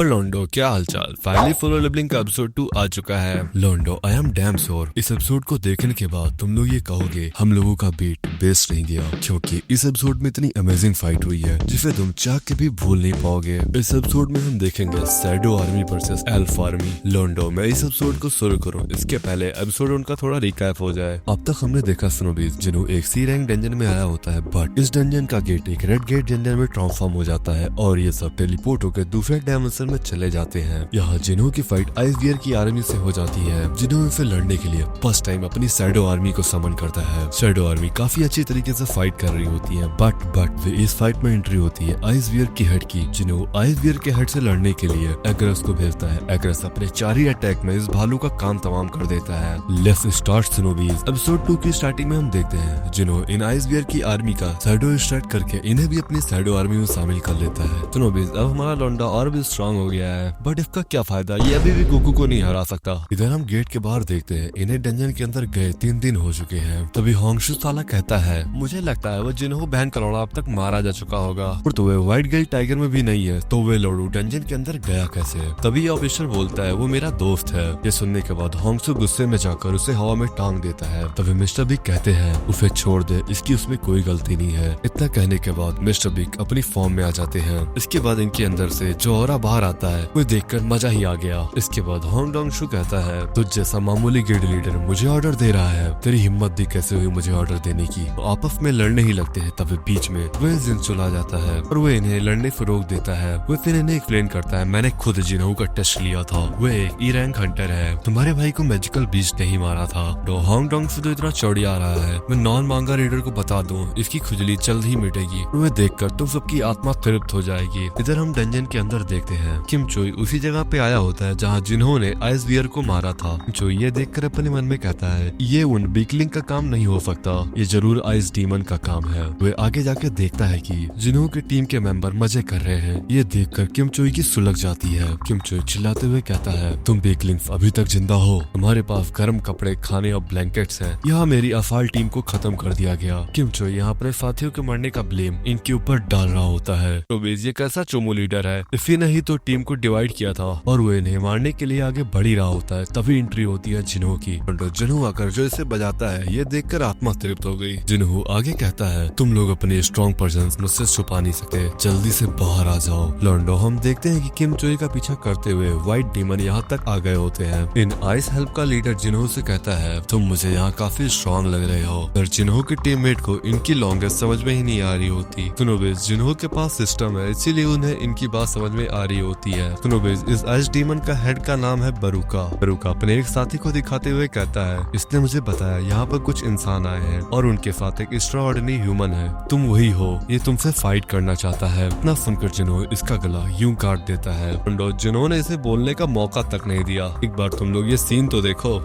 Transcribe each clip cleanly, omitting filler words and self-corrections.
लोंडो, क्या हालचाल। Finally solo levelling का एपिसोड 2 आ चुका है। लोंडो, आई एम डैम श्योर इस एपिसोड को देखने के बाद तुम लोग ये कहोगे हम लोगों का बीट बेस्ट नहीं गया, क्योंकि इस एपिसोड में इतनी अमेजिंग फाइट हुई है जिसे तुम चाह के भी भूल नहीं पाओगे। इस एपिसोड में हम देखेंगे shadow army versus elf army. लोंडो, मैं इस एपिसोड को शुरू करूँ इसके पहले एपिसोड उनका थोड़ा रिकैप हो जाए। अब तक हमने देखा स्नोबीज जिन्हों एक सी रैंक डंजन में आया होता है, बट इस डंजन का गेट एक रेड गेट डंजन में ट्रांसफॉर्म हो जाता है और ये सब टेलीपोर्ट होकर दूसरे डायमेंशन में चले जाते हैं। यहाँ जिन्हों की फाइट आइस बियर की आर्मी से हो जाती है, जिन्हों से लड़ने के लिए फर्स्ट टाइम अपनी शैडो आर्मी को समन करता है। शैडो आर्मी काफी अच्छी तरीके से फाइट कर रही होती है, बट इस फाइट में एंट्री होती है आइस बियर की हेड की, जिन्हों आइस बियर के हेड से लड़ने के लिए एग्रेस को भेजता है। एग्रेस अपने 4 ही अटैक में इस भालू का काम तमाम कर देता है। Let's start स्नोबीज। एपिसोड 2 की स्टार्टिंग में हम देखते हैं जिन्हों इन आइस बियर की आर्मी का शैडो स्टार्ट करके इन्हें भी अपनी शैडो आर्मी में शामिल कर लेता है। स्नोबीज, अब हमारा लोंडा और भी स्ट्रांग हो गया है, बट इसका क्या फायदा, ये अभी भी गोकू को नहीं हरा सकता। इधर हम गेट के बाहर देखते हैं इन्हें डंजन के अंदर गए 3 दिन हो चुके हैं। तभी होंगशु साला कहता है मुझे लगता है वो जिन्हों बहन कलौड़ा अब तक मारा जा चुका होगा, और तो वे व्हाइट गेट टाइगर में भी नहीं है, तो वे लोडू डंजन के अंदर गया कैसे। तभी ऑफिसर बोलता है वो मेरा दोस्त है। ये सुनने के बाद होंगशु गुस्से में जाकर उसे हवा में टांग देता है। तभी मिस्टर बिग कहते हैं उसे छोड़ दे, इसकी उसमें कोई गलती नहीं है। इतना कहने के बाद मिस्टर बिग अपनी फॉर्म में आ जाते हैं। इसके बाद इनके अंदर से जो औरा बाहर आता है वो देखकर मजा ही आ गया। इसके बाद होंग डोंग शू कहता है तुझ जैसा मामूली गिल्ड लीडर मुझे ऑर्डर दे रहा है, तेरी हिम्मत भी कैसे हुई मुझे ऑर्डर देने की। तो आपस में लड़ने ही लगते हैं। तभी बीच में वह जिन चला जाता है और वह इन्हें लड़ने से रोक देता है। वह फिर इन्हें एक्सप्लेन करता है मैंने खुद जिन्हों का टेस्ट लिया था, वह एक ई रैंक हंटर है, तुम्हारे भाई को मैजिकल बीस्ट नहीं मारा था। तो होंग डोंग शू तो इतना चौड़ी आ रहा है, मैं नॉन मांगा रीडर को बता दूं इसकी खुजली जल्द ही मिटेगी, वह देखकर तुम सबकी आत्मा तृप्त हो जाएगी। इधर हम डंजन के अंदर देखते हैं किम चोई उसी जगह पे आया होता है जहाँ जिन्होंने आइस बियर को मारा था। जो ये देखकर अपने मन में कहता है ये उन बीकलिंग का काम नहीं हो सकता, ये जरूर आइस डीमन का काम है। वह आगे जाके देखता है कि जिन्हों की टीम के मेंबर मजे कर रहे हैं। ये देखकर किम चोई की सुलग जाती है। किम चोई चिल्लाते हुए कहता है तुम बीकलिंग्स अभी तक जिंदा हो, तुम्हारे पास गर्म कपड़े, खाने और ब्लैंकेट्स हैं। यहाँ मेरी अफाल टीम को खत्म कर दिया गया। किम चोई यहाँ अपने साथियों के मरने का ब्लेम इनके ऊपर डाल रहा होता है। तो ये कैसा चोमू लीडर है, इसी ने ही तो टीम को डिवाइड किया था और वो इन्हें मारने के लिए आगे बढ़ ही रहा होता है। तभी एंट्री होती है जिन्हों की। जिन्हों आकर जो इसे बजाता है ये देखकर आत्मा तृप्त हो गई। जिन्हों आगे कहता है तुम लोग अपने स्ट्रॉन्ग पर्सन्स मुझसे छुपा नहीं सकते, जल्दी से बाहर आ जाओ। लोंडो, हम देखते हैं कि किम चोई का पीछा करते हुए व्हाइट डीमन यहाँ तक आ गए होते हैं। इन आइस हेल्प का लीडर जिन्हों से कहता है तुम मुझे यहाँ काफी स्ट्रॉन्ग लग रहे हो, पर जिन्हों के टीममेट को इनकी लॉन्गेस्ट समझ में ही नहीं आ रही होती। सुनोबेज, जिन्हों के पास सिस्टम है इसीलिए उन्हें इनकी बात समझ में आ रही होती है। सुनोबेज, इस आइस डीमन का हेड का नाम है बरूका। बरूका अपने एक साथी को दिखाते हुए कहता है इसने मुझे बताया यहाँ पर कुछ इंसान आए हैं और उनके साथ एक एक्स्ट्राऑर्डिनरी ह्यूमन है, तुम वही हो, ये तुमसे फाइट करना चाहता है। इतना सुनकर जिन्हों इसका गला यूं काट देता है। जिन्होंने इसे बोलने का मौका तक नहीं दिया। एक बार तुम लोग ये सीन तो देखो।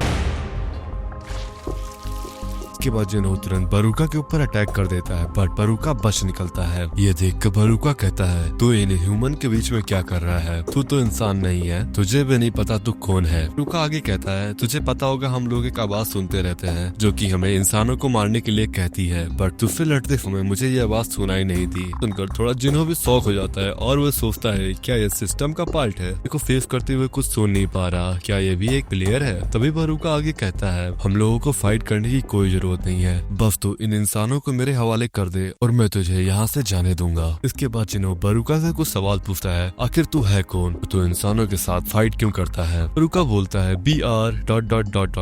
के बाद जिन्हों तुरंत बरूका के ऊपर अटैक कर देता है, बट बरूका बच निकलता है। ये देखकर बरूका कहता है तू इन ह्यूमन के बीच में क्या कर रहा है, तू तो इंसान नहीं है, तुझे भी नहीं पता तू कौन है। बरूका आगे कहता है तुझे पता होगा हम लोग एक आवाज सुनते रहते हैं जो कि हमें इंसानों को मारने के लिए कहती है, बट तुझसे लड़ते समय मुझे ये आवाज सुनाई नहीं दी। सुनकर थोड़ा जिन्हों भी शौक हो जाता है और वो सोचता है क्या ये सिस्टम का पार्ट है, इसको फेस करते हुए कुछ सुन नहीं पा रहा, क्या ये भी एक प्लेयर है। तभी बरूका आगे कहता है हम लोगों को फाइट करने की कोई जरूरत नहीं है, बस तू इन इंसानों को मेरे हवाले कर दे और मैं तुझे यहाँ से जाने दूंगा। इसके बाद जिन्हों बरूका से कुछ सवाल पूछता है आखिर तू है कौन, तू इंसानों के साथ फाइट क्यों करता है। बरूका बोलता है BR ...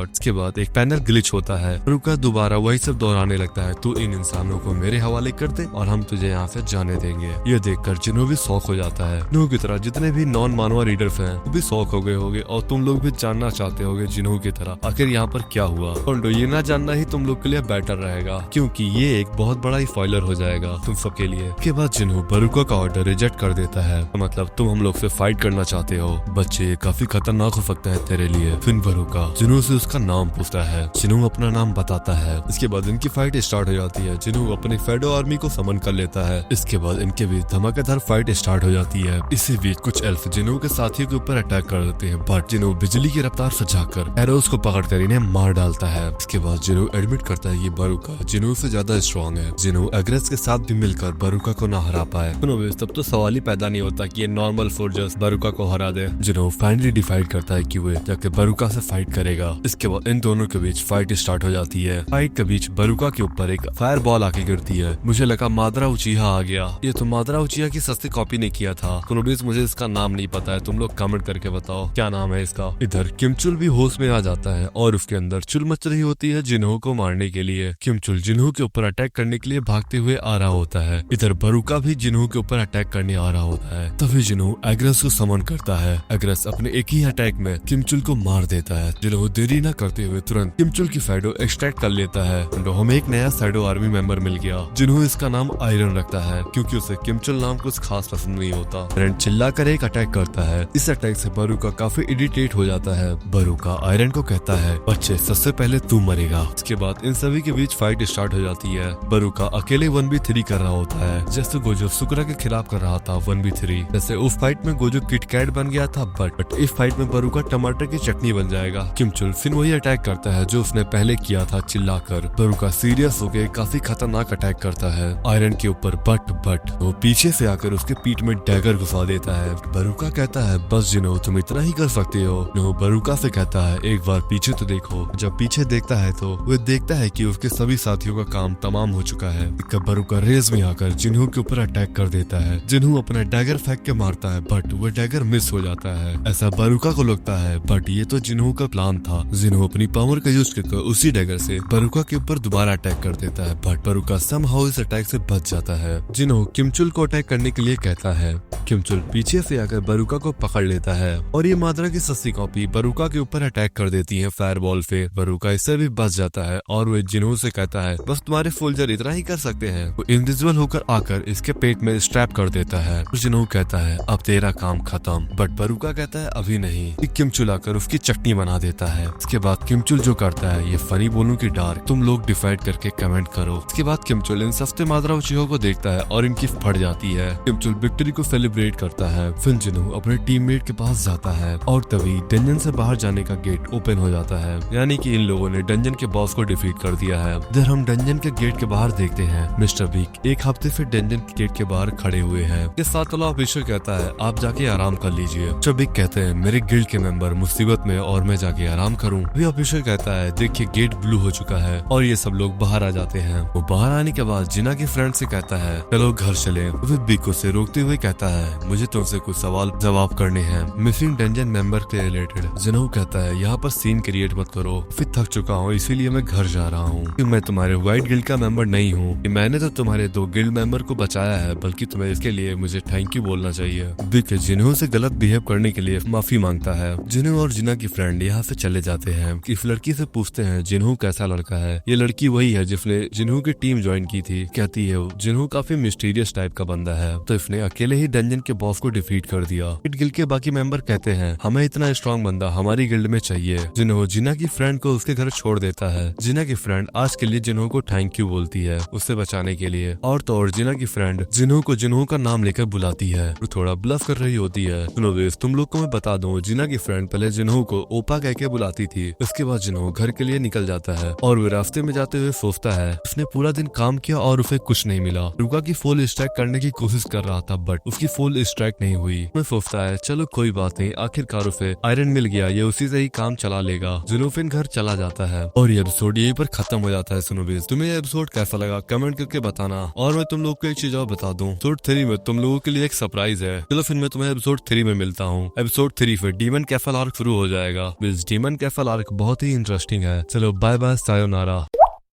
इसके बाद एक पैनल ग्लिच होता है। बरूका दोबारा वही सब दोहराने लगता है तू इन इंसानों को मेरे हवाले कर दे और हम तुझे यहाँ से जाने देंगे। ये देखकर जिन्हों भी शौक हो जाता है। जिन्हों की तरह जितने भी नॉन मानवा रीडर्स हैं वो भी शौक हो गए होंगे और तुम लोग भी जानना चाहते होगे जिन्हों की तरह आखिर यहाँ पर क्या हुआ। और ये ना जानना ही तुम लोग के लिए बेटर रहेगा, क्योंकि ये एक बहुत बड़ा ही स्पॉइलर हो जाएगा तुम सबके लिए। के बाद जिन्हों बरूका का ऑर्डर रिजेक्ट कर देता है, मतलब तुम हम लोग से फाइट करना चाहते हो, बच्चे ये काफी खतरनाक हो सकता है तेरे लिए। फिर बरूका जिन्हों से उसका नाम पूछता है, जिन्हों अपना नाम बताता है। इसके बाद इनकी फाइट स्टार्ट हो जाती है। जिन्हों अपने फेडो आर्मी को समन कर लेता है। इसके बाद इनके बीच धमाकेदार फाइट स्टार्ट हो जाती है। इसी बीच कुछ एल्फ जिन्हों के साथियों के ऊपर अटैक कर देते हैं, बट जिन्हों बिजली की रफ्तार से जाकर एरोस को पकड़कर इन्हें मार डालता है। इसके बाद जिन्हों एडमिट करता है ये बरुका जिन्हों से ज्यादा स्ट्रॉन्ग है। जिन्हों एग्रेस के साथ भी मिलकर बरुका को ना हरा पाए। तब तो सवाल ही पैदा नहीं होता कि ये नॉर्मल फोर्जर्स बरुका को हरा दे। जिन्हों फाइनली डिसाइड करता है कि वो जाके बरुका से फाइट करेगा। इसके बाद इन दोनों के बीच फाइट स्टार्ट हो जाती है। फाइट के बीच बरुका के ऊपर एक फायर बॉल आके गिरती है। मुझे लगा मादरा उचीहा आ गया। ये तो मादरा उचीहा की सस्ती कॉपी ने किया था। मुझे इसका नाम नहीं पता है, तुम लोग कमेंट करके बताओ क्या नाम है इसका। इधर किमचुल भी होश में आ जाता है और उसके अंदर चुल मच रही होती है जिन्हों को मारने के लिए। किमचुल जिन्हों के ऊपर अटैक करने के लिए भागते हुए आ रहा होता है। इधर बरुका भी जिन्हों के ऊपर अटैक करने आ रहा होता है। तभी जिन्हों एग्रेस को समन करता है। एग्रेस अपने एक ही अटैक में किमचुल को मार देता है। जिन्हों देरी न करते हुए तुरंत किमचुल की शैडो एक्सट्रैक्ट कर लेता है। हमें एक नया शैडो आर्मी मेंबर मिल गया जिन्हों इसका नाम आयरन रखता है क्योंकि उसे किमचुल नाम कुछ खास पसंद नहीं होता। आयरन चिल्ला कर एक अटैक करता है। इस अटैक से बरुका काफी इरिटेट हो जाता है। बरुका आयरन को कहता है बच्चे सबसे पहले तू मरेगा। इसके बाद इन सभी के बीच फाइट स्टार्ट हो जाती है। बरुका अकेले 1v3 कर रहा होता है जैसे गोजो सुकरा के खिलाफ कर रहा था 1v3। जैसे उस फाइट में गोजो किटकैट बन गया था बट इस फाइट में बरुका टमाटर की चटनी बन जाएगा। किमचुल फिर वही अटैक करता है जो उसने पहले किया था चिल्लाकर। बरुका सीरियस होकर काफी खतरनाक अटैक करता है आयरन के ऊपर बट वो पीछे से आकर उसके पीठ में डैगर घुसा देता है। बरुका कहता है बस जिन्हों तुम इतना ही कर सकते हो। नो बरुका से कहता है एक बार पीछे तो देखो। जब पीछे देखता है तो वह देखता है कि उसके सभी साथियों का काम तमाम हो चुका है। बरुका रेस में आकर जिन्हों के ऊपर अटैक कर देता है। जिन्हों अपना डैगर फेंक के मारता है बट वह डैगर मिस हो जाता है। ऐसा बरुका को लगता है बट ये तो जिन्हों का प्लान था। जिन्हों अपनी पावर का यूज करके उसी डैगर से बरुका के ऊपर दोबारा अटैक कर देता है बट बरुका समहाउ इस अटैक से बच जाता है। जिन्हों किमचुल को अटैक करने के लिए कहता है। किमचुल पीछे से आकर बरुका को पकड़ लेता है और ये मादरा की सस्ती कॉपी बरुका के ऊपर अटैक कर देती है फायरबॉल से। बरुका इससे भी बच जाता है और वो जिन्हों से कहता है बस तुम्हारे सोल्जर इतना ही कर सकते हैं। वो इनविजिबल होकर आकर इसके पेट में स्ट्रैप कर देता है। जिन्हों कहता है अब तेरा काम खत्म बट बरुका कहता है अभी नहीं। किमचुल आकर उसकी चटनी बना देता है। इसके बाद किमचुल जो करता है ये फनी बोलूं की डार्क, तुम लोग डिसाइड करके कमेंट करो। इसके बाद किमचुल इन सस्ते मादरा उचीहा को देखता है और इनकी फट जाती है। किमचुल विक्ट्री को सेलिब्रेट करता है। फिर जिन्हों अपने टीममेट के पास जाता है और तभी डंजन से बाहर जाने का गेट ओपन हो जाता है यानी कि इन लोगों ने डंजन के बॉस को डिफीट कर दिया है। इधर हम डंजन के गेट के बाहर देखते हैं मिस्टर बीक एक हफ्ते से डंजन के गेट के बाहर खड़े हुए हैं। इसके साथ वाला ऑफिसर कहता है आप जाके आराम कर लीजिए। मिस्टर बीक कहते हैं मेरे गिल्ड के मेंबर मुसीबत में और मैं जाके आराम करूं। अभी ऑफिसर कहता है देखिए गेट ब्लू हो चुका है और ये सब लोग बाहर आ जाते हैं। वो बाहर आने के बाद जिना के फ्रेंड से कहता है चलो घर चले। फिर बीक उसे रोकते हुए कहता है मुझे तुमसे कुछ सवाल जवाब करने हैं मिसिंग डंजन मेंबर के रिलेटेड। जिन्हों कहता है यहाँ पर सीन क्रिएट मत करो, फिर थक चुका हूँ इसीलिए मैं घर जा रहा हूँ। मैं तुम्हारे व्हाइट गिल्ड का मेंबर नहीं हूँ। मैंने तो तुम्हारे 2 गिल्ड मेंबर को बचाया है बल्कि तुम्हें इसके लिए मुझे थैंक यू बोलना चाहिए। बिक जिन्हों से गलत बिहेव करने के लिए माफी मांगता है। जिन्हों और जिना की फ्रेंड यहाँ से चले जाते हैं। इस लड़की से पूछते हैं जिन्हों कैसा लड़का है। ये लड़की वही है जिसने जिन्हों की टीम ज्वाइन की थी। कहती है जिन्हों काफी मिस्टीरियस टाइप का बंदा है तो इसने अकेले ही डंजन के बॉस को डिफीट कर दिया। गिल्ड के बाकी मेंबर कहते हैं हमें इतना स्ट्रॉन्ग बंदा हमारी गिल्ड में चाहिए। जिन्हों जिना की फ्रेंड को उसके घर छोड़ देता है। जिना की फ्रेंड आज के लिए जिन्हों को थैंक यू बोलती है उससे बचाने के लिए। और तो और जिना की फ्रेंड जिन्हों को जिन्हों का नाम लेकर बुलाती है। वो थोड़ा ब्लफ कर रही होती है। सुनो तुम लोग को मैं बता दूं जिना की फ्रेंड पहले जिन्हों को ओपा कह के बुलाती थी। उसके बाद जिन्हों घर के लिए निकल जाता है और वो रास्ते में जाते हुए सोचता है उसने पूरा दिन काम किया और उसे कुछ नहीं मिला। रुका की फुल स्ट्राइक करने की कोशिश कर रहा था बट उसकी फुल स्ट्राइक नहीं हुई। मैं सोचता है चलो कोई बात नहीं आखिरकार उसे आयरन मिल गया, ये उसी से ही काम चला लेगा। जिन्हों फिर घर चला जाता है और ये एपिसोड यहीं पर खत्म हो जाता है। सुनो बेस तुम्हें ये एपिसोड कैसा लगा कमेंट करके बताना। और मैं तुम लोग को एक चीज और बता दूं एपिसोड 3 में तुम लोगों के लिए एक सरप्राइज है। चलो फिर मैं तुम्हें एपिसोड 3 में मिलता हूँ। एपिसोड 3 फिर डीमन कैफल आर्क शुरू हो जाएगा। डीमन कैफल आर्क बहुत ही इंटरेस्टिंग है। चलो बाय बाय सायोनारा।